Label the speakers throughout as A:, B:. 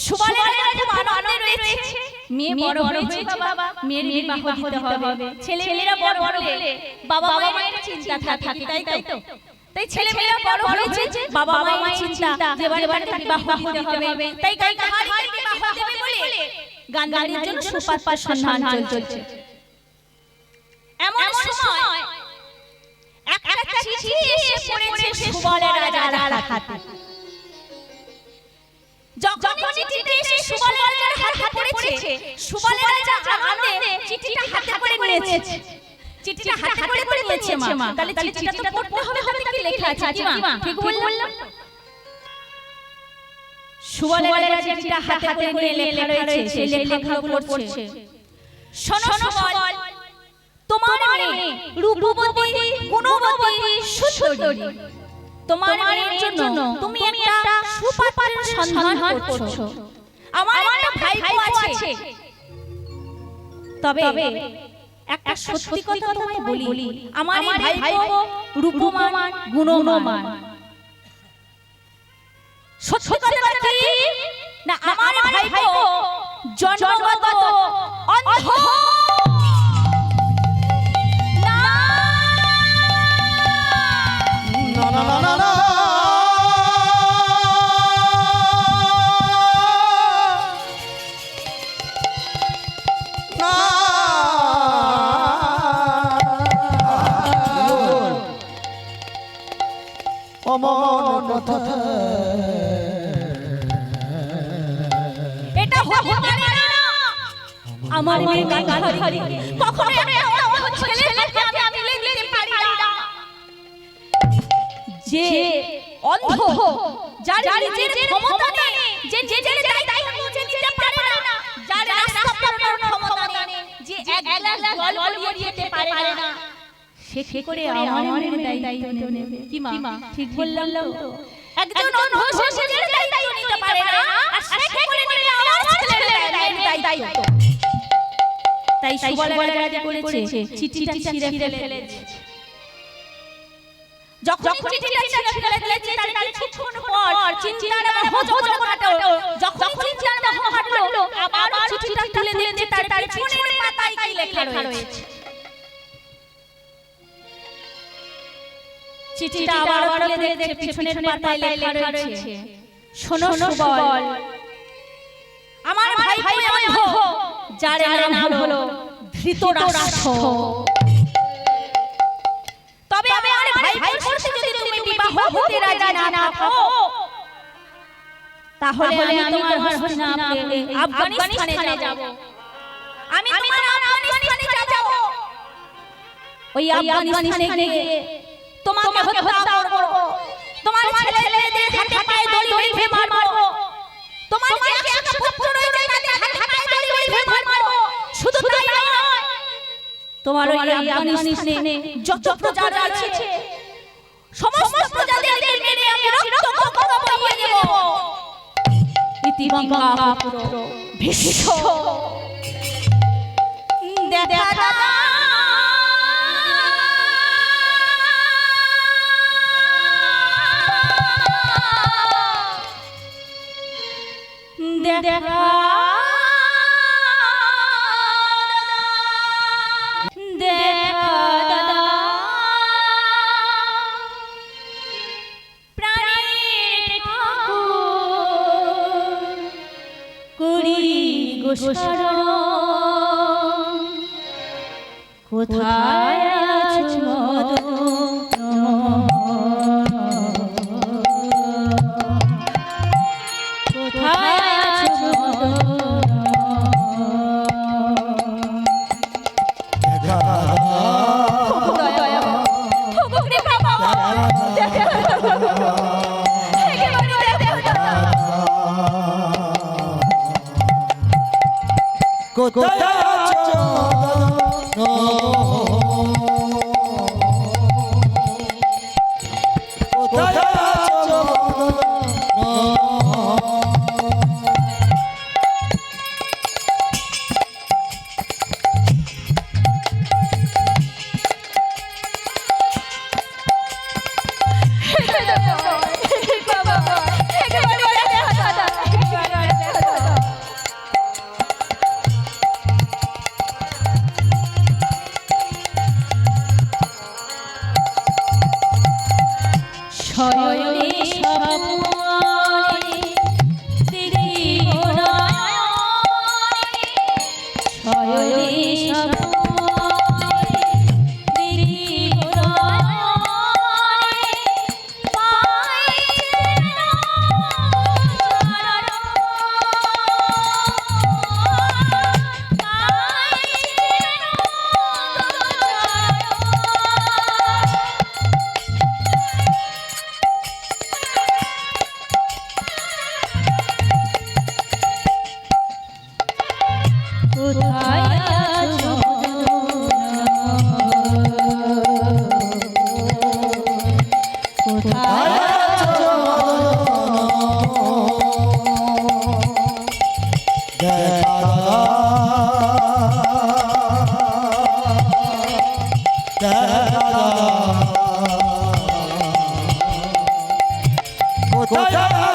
A: সুবলের রাজা খুব আনন্দে রয়েছে। মেয়ে বড় হয়েছে বাবা, মেয়ের বিবাহ দিতে হবে। ছেলেমেয়েরা বড় হলে বাবা মায়ের চিন্তা থাকে, তাই তো? তাই ছেলেমেয়েরা বড় হয়েছে, বাবা মায়ের চিন্তা যে এবারে বিবাহ দিতে হবে। তাই কাহারির বিবাহ দেবে বলে গান্ধারীর জন্য সুপাত্র সন্ধান চলছে। এমন সময় একটা চিঠি এসে পড়েছে সুবলের রাজার হাতে। যখন চিঠিটা এসে সুবলের রাজার হাতে পড়েছে, সুবলের রাজা আনন্দে চিঠিটা হাতে করে নিয়েছে। চিঠিটা হাতে করে নিয়েছে মা। তাহলে চিঠিটা তো পড়তে হবে, কি লেখা আছে মা? ঠিক বললাম? সুবলের রাজা চিঠিটা হাতে করে নিয়ে লেখা রয়েছে, সেই লেখাগুলো পড়ছে। শোনো সুবল, তোমার মেয়ে রূপবতী, গুণবতী, সুন্দরী। তোমার মেয়ের জন্য তুমি একটা সুপাত্রের সন্ধান করছো। আমার একটা ভাইপো আছে, তবে একটা সত্যি কথা তোমায় বলি, আমার ভাইপো রূপমান, গুণমান। সত্যি কথা কি না, আমার ভাইপো জন্মগত অন্ধ। এটা হতে পারে না। আমার মেয়ে গান্ধারী কখনো একটা ছেলেকে আমি মেনে নিতে পারি না, যে অন্ধ, যার নিজের ক্ষমতা নেই, যে দায়িত্ব বুঝে নিতে পারে না, যার রাস্তা পারার ক্ষমতা নেই, যে এক গ্লাস জল গড়িয়ে দিতে পারে না, সে করে আমার দায়িত্ব নেবে কি মা? ঠিক বললাম তো? একজন অন্ধ সে দায়িত্ব নিতে পারে না, আর সে করে নেবে আমার ছেলের দায়িত্ব। তাই সুবলের রাজা করেছে, চিঠিটা ছিঁড়ে ফেলেছে। যখন চিঠিটা ছিঁড়ে ফেলেছে, তার কিছুক্ষণ পর চিন্তার মহা কাটলো। যখন চিন্তার মহা কাটলো, আবার চিঠিটা তুলে নিয়েছে, তার পিছনের পাতায় কি লেখা রয়েছে। চিঠিটা আবার তুলে দেখে পিছনের পাতায় লেখা রয়েছে, শোনো সুবল, আমার ভাই অন্ধ, যার নাম হলো ধৃতরাষ্ট্র। তবে আমার ভাই করতে যদি তুমি বিবাহ হতে রাজি না থাকো, তাহলে আমি তোমার হস্তিনাপুরে আফগানিস্তানে যাব। আমি তোমার আফগানিস্তানে যাব। ওই আফগানিস্তানে গিয়ে তোমাকে হত্যা করব, তোমার ছেলেদের হাতে পায়ে দড়ি বেঁধে মারব, তোমার যে 100 পুত্র রয়েছে তাদের হাতে পায়ে দড়ি বেঁধে মারব। শুধু তাই নয়, তোমার ওই আফগানিস্তানে যত প্রজা আছে সমস্ত প্রজাদেরকে মেরে আমি রক্ত বইয়ে দেব। ইতিবাঙ্গা পুত্র ভীষ্ম দেখা দেখা দাদা, প্রাণের ঠাকুর করি গোসরণ, কোথায় আছো কোথায় আছো কোথায় আছো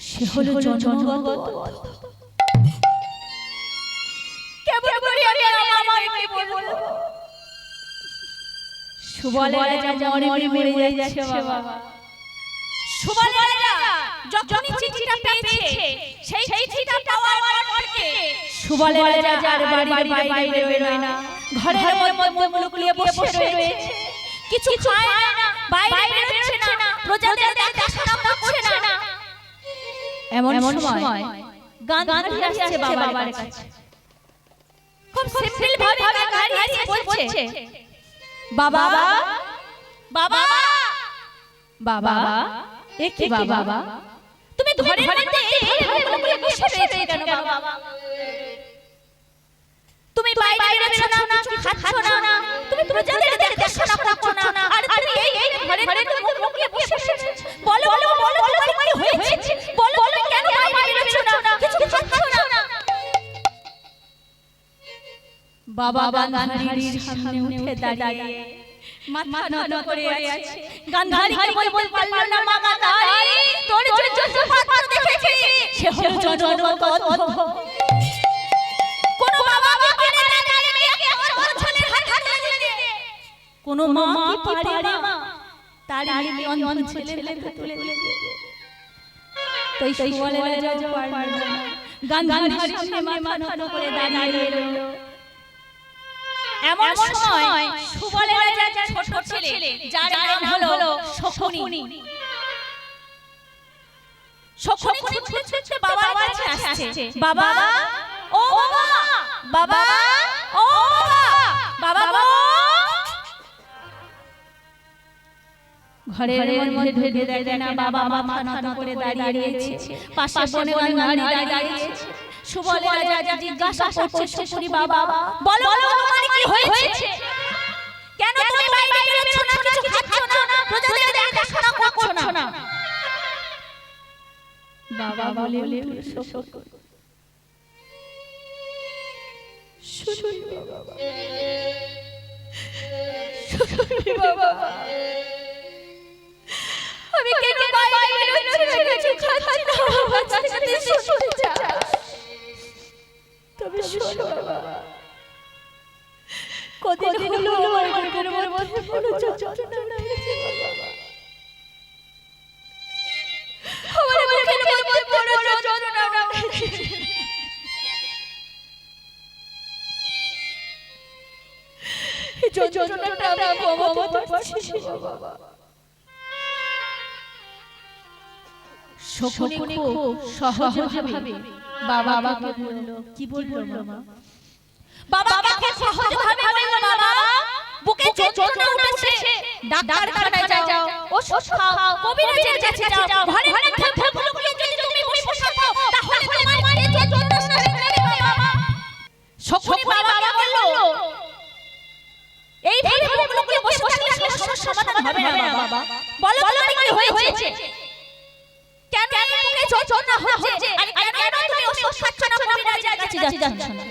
A: সে হলো জন্মগত কেমন করে আমি আমাকে বলবো সুবলেরা যা মরে যাচ্ছে বাবা সুবলেরা যখনই চিঠিটা পেয়েছে সেই চিঠিটা পাওয়ার পরকে সুবলেরা যার বাড়ির বাইরে বেরোয় না ঘরের মধ্যে মুলুকুলিয়ে বসে রয়েছে কিছু খায় না বাইরে বেরোচ্ছে না প্রজাদের দেখাশোনা করছে না এমন সময় গান্ধী আসছে বাবার কাছে খুব সিম্পল ভাবে গান্ধী এসে বলছে বাবা বাবা বাবা এ কি বাবা তুমি ঘরের মধ্যে এইভাবে বসে রয়েছে কেন বাবা তুমি বাইরে বেরোচ্ছ না খাচ্ছ না তুমি প্রজাদের দেখাশোনা করছো না আর তুমি এই ঘরের মধ্যে মুখ লুকিয়ে বসে রয়েছো বলো তোমার কি হয়েছে বলো কেন বাইরে বেরোচ্ছ না কিছু খাচ্ছ না বাবা গান্ধীর সামনে উঠে দাঁড়িয়ে মাথা নত করে আছে গান্ধী বলতে পারলো না মা গান্ধী তোর জন্য দেখেছি সে হলো জন্মগত কোন বাবা কেনে না জানে মেয়েকে আমার ছেলের হাত লাগিয়ে কোন মা কি পারে মা তার অন্ধ ছেলের হাত তুলে দিয়ে তাই সুবলেরা যাও পারলো না গান্ধীর সামনে মাথা নত করে দাঁড়িয়ে রইল এমন সময় সুবলেরা যা ছোট ছেলে যার নাম হলো শকুনি ছুটছে বাবার কাছে আসছে বাবা ও বাবা ও বাবা ঘরের মধ্যে ঢুকে দেখে না বাবা মাথা নত করে দাঁড়িয়ে রয়েছে পাশে বনে গান্ধী দাঁড়িয়ে সুবলেরা যা জিজ্ঞাসা করছে শকুনি বাবা বলো তোমার কি হয়েছে কেন তুমি বাইরে বেরোচ্ছ না কিছু খাচ্ছ না প্রজাদের দেখাশোনা করছো না বাবা বলে শুনুন বাবা, শুনুন বাবা, আমি কেন বাইরে বেরোচ্ছি, কিছু খাচ্ছি না বাবা, চাচাতে শুনতে চাই। তবে শোনো বাবা, কদিন হলো আমার বুকের মধ্যে বড় যন্ত্রণা হয়েছে বাবা, আমার বুকের মধ্যে বড় যন্ত্রণা হয়েছে। এই যন্ত্রণাটা আমি কমাতে পারছি না বাবা। শকুনি খুব সহজভাবে বাবাকে বলল, কি বলল মা? বাবাকে সহজভাবে বলল, বাবা বুকে যন্ত্রণা উঠেছে, ডাক্তারখানায় যাও, ওষুধ খাও, কবিরাজের কাছে যাও, ঘরে ঘরে খেয়ে যদি তুমি বসে থাকো তাহলে তোমার এই যন্ত্রণা সেরে যাবে বাবা। শকুনি বাবা বলল, এই ভাবে মুখগুলো বসে থাকলে সমস্যার সমাধান হবে না বাবা। বলো তোমার কি হয়েছে? কেন মুখে যন্ত্রণা হচ্ছে আর কেন তুমি ওষুধ খাচ্ছ না, কবিরাজের কাছে যাচ্ছ না?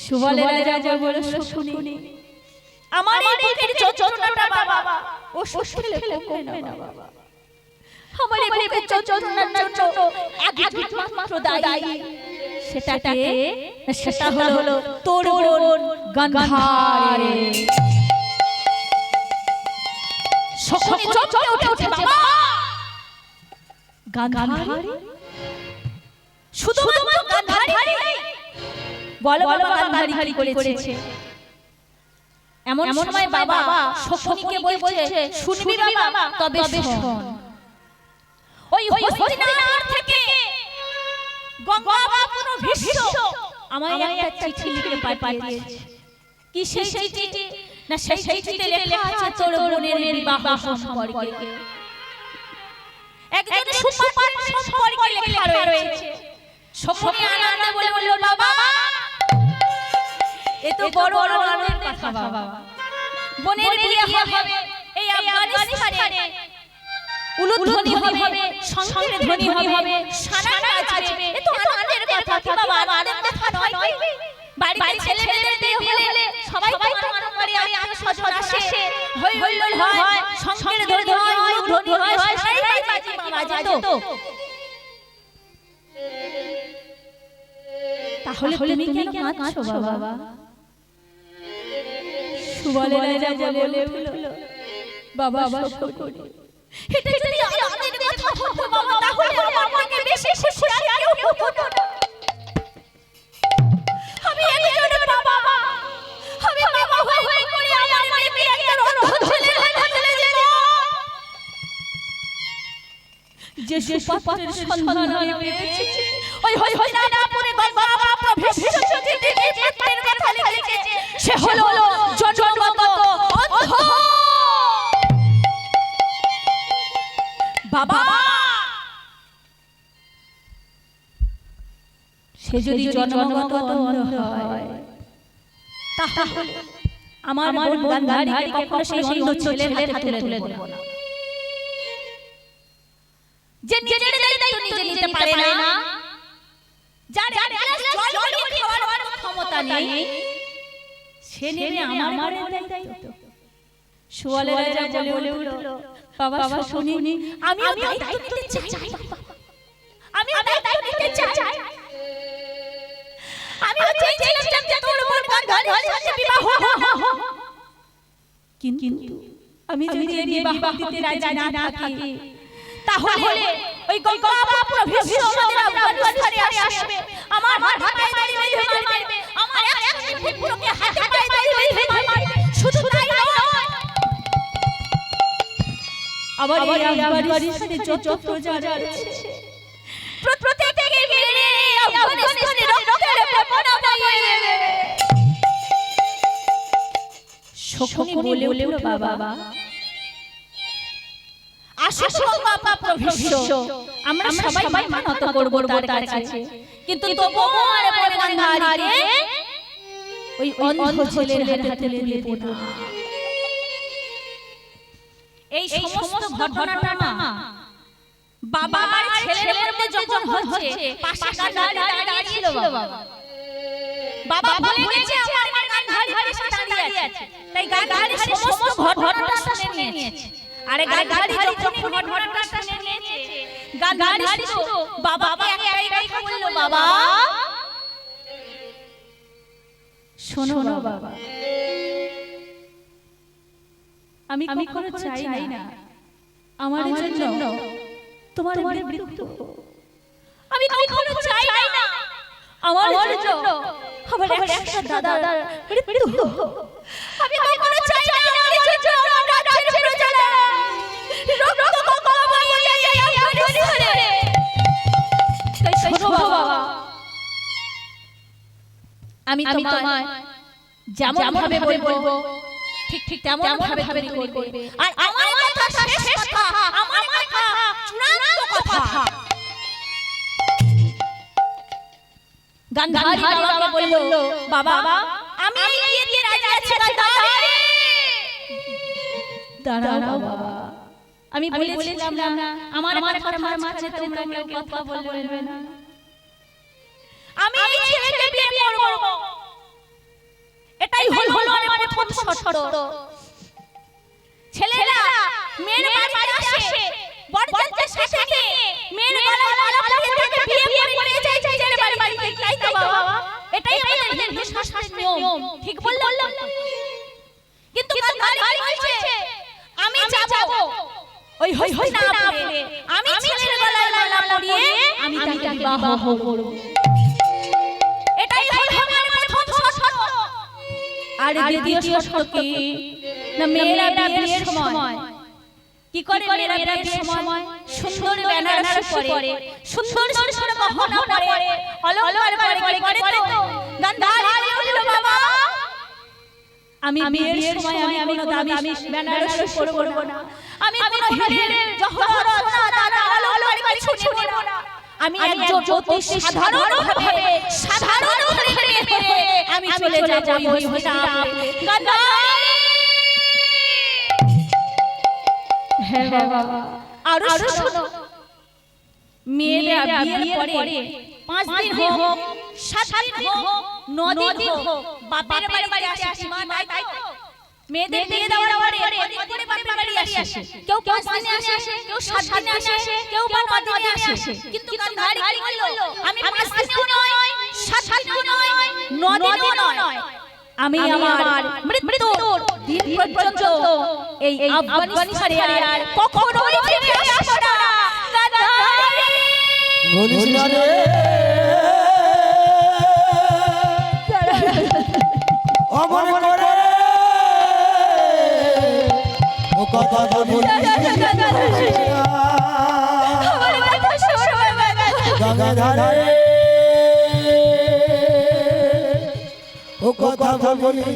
A: সুবলের রাজা বলল, শকুনি আমার এই বুকের যন্ত্রণাটা বাবা ওষুধ খেলে কমবে না বাবা। আমার এই বুকের যন্ত্রণার জন্য একমাত্র দায়ী সেটা হলো তোর বোন গান্ধারী। শকুনি চমকে উঠে, বাবা গান্ধারী? শুধুমাত্র গান্ধারী? বলো বাবা গান্ধারী কি করেছে? এমন সময় বাবা শকুনিকে বলছে, শুনবি বাবা? তবে শোন, ওই হস্তিনাপুর থেকে গঙ্গাপুর ভীষ্ম আমায় একটা চিঠি লিখে পাঠিয়েছে। কি সেই চিঠি? না সেই চিঠিতে লেখা আছে তোর বোনের বিবাহ সম্পর্কে, একজন সুপার সম্পর্কে লেখা রয়েছে। শকুনি আনন্দে বলল, বাবা এ তো বড় আনন্দের কথা বাবা, বোনের বিয়ে হবে এই আফগানিস্তানে, উলুধ্বনি হবে, শঙ্খের ধ্বনি হবে, সানাই বাজবে, এ তো আনন্দের কথা কি বাবা? আনন্দের কথা নয়? বাড়িতে ছেলে মেয়েদের বিয়ে হলে সবাই তোমার বাড়ি আত্মীয়-স্বজন আসে, হই হুল্লোড় হয়, শঙ্খের ধ্বনি হয়, উলুধ্বনি হয়, সানাই বাজে তো। তাহলে তুমি কেন কাঁদছো বাবা? সুবলের রাজা বলে উঠল, বাবা শকুনি এটা যদি আনন্দের কথা হতো বাবা তাহলে আমার থেকে বেশি খুশি আর কেউ হতো না। আমি একজন বাবা, আমি বাবা হয়ে করে আমার মেয়েকে একটা অন্ধ ছেলের হাতে তুলে দিল, যে সুপাত্রের সন্ধান আমি পেয়েছি। ওই হস্তিনাপুরে গঙ্গাপুর ভীষ্ম চিঠিতে যে পাত্রের কথা লিখেছে সে হলো জন্মগত অন্ধ বাবা। সে যদি জন্মগত অন্ধ হয় তাহলে আমার বোন গান্ধারীকে কখনো সেই অন্ধ ছেলের হাতে তুলে দেব না। যে নিজের দায়িত্ব নিজে নিতে পারে না, যার জল খাওয়ার ক্ষমতা নেই, সে নেবে আমার দায়িত্ব। সুবলের রাজা বলে উঠল, বাবা শকুনি আমি দায়িত্ব নিতে চাই, আমি দায়িত্ব নিতে চাই। আমি চেয়েছিলাম যে তোর বোন গান্ধারীর সাথে বিবাহ হোক, কিন্তু আমি যদি এই বিবাহ দিতে রাজি না থাকি তাহলে ওই গঙ্গাপুর ভীষ্ম আমাদের আফগানিস্তানে আসবে, আমার হাতে ধরে মারবে, আমার একসাথে পুরোকে হাতে ধরে মারবে। শুধু তাই নয়, আবার এই আফগানিস্তানে যত প্রজা আছে প্রত্যেককে মেরে আফগানিস্তানে রক্তের পেপনা বানিয়ে দেবে। শকুনি বলে উঠল, বাবা গঙ্গাপুর ভীষ্ম আমরা সবাই মানত করব তার কাছে, কিন্তু তবুও আমার বোন গান্ধারীকে ওই অন্ধ ছেলের হাতে তুলে দেব না। এই সমস্ত ঘটনাটা না বাবা আর ছেলের মধ্যে যখন হচ্ছে পাশে গান্ধারী দাঁড়িয়ে ছিল বাবা বাবা বলে গেছে আমার গান্ধারী পাশে দাঁড়িয়ে আছে তাই গান্ধারী সমস্ত ঘটনাটা শুনে নিয়েছে আরে গান্ধারী যখন ঘটনাটা শুনে নিয়েছে গান্ধারী শুধু বাবাকে একটাই কথা বলল বাবা শোনো বাবা আমি কখনো চাই না আমার জন্য তোমার মৃত্যু আমি কখনো চাই না আমার জন্য আমার একটা দাদার মৃত্যু আমি কখনো চাই না আমার জন্য আমার রাজ্যের প্রজারা রক্ত কখনো বয়ে যায় আফগানিস্তানে তাই শোনো বাবা আমি তোমায় যেমন ভাবে বলবো ঠিক তেমন ভাবে করবে আর আমার কথা শেষ কথা আমার কথা চূড়ান্ত কথা গান্ধারী বাবাকে বলল বাবা আমি বিয়েতে রাজি আছি গান্ধারী দাঁড়াও বাবা আমি বলেছিলাম না আমার কথার মাঝে তোমরা কেউ কথা বলবে না আমি এই ছেলেকে বিয়ে করব এটাই হলো আমার প্রথম শর্ত ছেলেরা মেয়ের বাড়িতে আসে বরযাত্রীর সাথে মেয়ের গলায় মালা পরিয়ে তাকে বিয়ে করে যায় ছেলের বাড়িতে তাই তো বাবা এটাই আমাদের হিন্দু শাস্ত্রের নিয়ম ঠিক বললাম কিন্তু গান্ধারী বলছে আমি যাব ওই হই না আপনি আমি ছেলের গলায় মালা পরিয়ে আমি তাকে বিবাহ করব এটাই হলো আমার প্রথম শর্ত আর দ্বিতীয় শর্ত কি না মেয়েরা বিয়ের সময় কি করে মেয়েরা বিয়ের সময় সুন্দর বেনারসি পরে সুন্দর সুন্দর গহনা পরে অলংকার করে তো গান্ধারী বলল বাবা আমি বিয়ের সময় আমি কোনো দামি বেনারসি পরব না আমি কোনো হীরের জহরত সোনা দানা অলংকার কিছু নেব না আমি একজন জ্যোতিষ সাধারণ ভাবে আমি চলে যাব ওই হইতাপে গান্ধারী হ্যাঁ বাবা আর শোনো মেয়েরা বিয়ের পরে 5 দিন হোক 7 দিন হোক 9 দিন হোক বাপের বাড়ি আসে মা তাই তো মেয়েদের বিয়ে দেওয়ার পরে বাপের বাড়ি আসে কেউ 5 দিনে আসে কেউ 7 দিনে আসে কেউ বা 9 দিনে আসে কিন্তু গান্ধারী বলল আমি 5 দিনেও নয় 7 দিনেও নয় 9 দিনেও নয় আমি আমার মৃত্যুর দিন পর্যন্ত এই আফগানিস্তানে আর কখনোই ফিরে আসব না গান্ধারী
B: বলিস না রে অমন করে ও কথা বলিস
A: আমার কথা শোনো বাবা
B: গান্ধারী ও কথা বলিস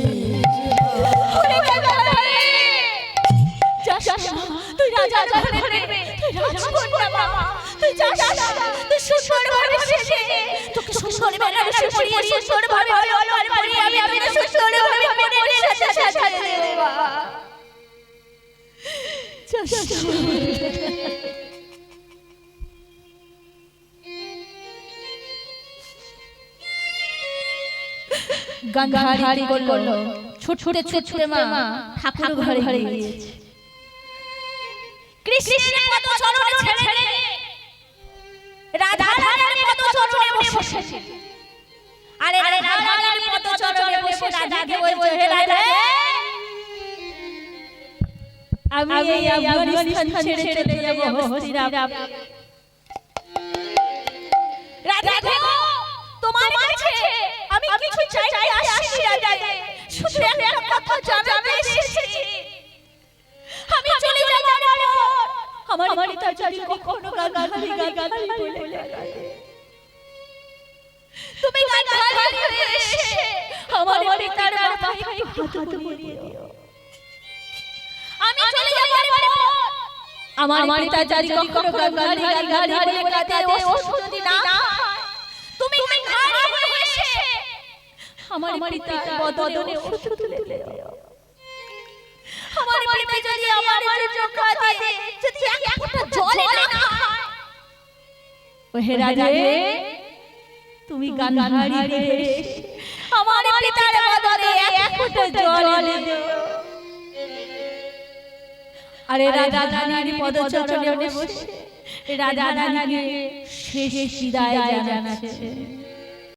A: ওরে গান্ধারী যাস তুই রাজা ঘরে তুই রাজকোট বাবা তুই যাস তুই সুন্দর ভাবে সেজে তোকে সুন্দর বেনারসি পরিয়ে সুন্দর ভাবে অলংকার পরিয়ে আমি সুন্দর ভাবে পরিয়ে সাথে দেব বাবা যাস গান্ধারী বলল ছুটে মা ঠাকুর ঘরে গিয়েছে কৃষ্ণের পদ চরণে ছেড়ে রাধা রানীর পদ চরণে বসেছে আরে রাধা রানীর পদ চরণে বসে রাধাকে বলছে হে রাধা আমি এই আফগানিস্তান ছেড়ে চলে যাব হস্তিনাপুর রাধা গো তোমার কাছে আমি কিছু চাই আসি রাধা শুধু একটা কথা জানাতে এসেছি আমি চলে যাব আমার পিতা যদি কখনো গান্ধারী বলে তুমি গান্ধারী হয়ে এসে আমার পিতার মাথায় হাত বুলিয়ে দিও আমি চলে যাব আমার পিতা যদি কখনো গান্ধারী বলে কাঁদে ও যদি না তুমি গান্ধারী হয়ে এসে আমার পিতার বদনে ওষুধ তুলে দিও আমার পিতা যদি আমার জন্য কাঁদে যদি এক ফোঁটা জল না খায় ও হে রাজা রে, তুমি গান্ধারী বেশ আমার পিতার বদলে এক ফোঁটা জল এনে দিও। আরে রাজা রানীর পদচরণে বসে রাজা রানীকে শেষ বিদায় জানাচ্ছে।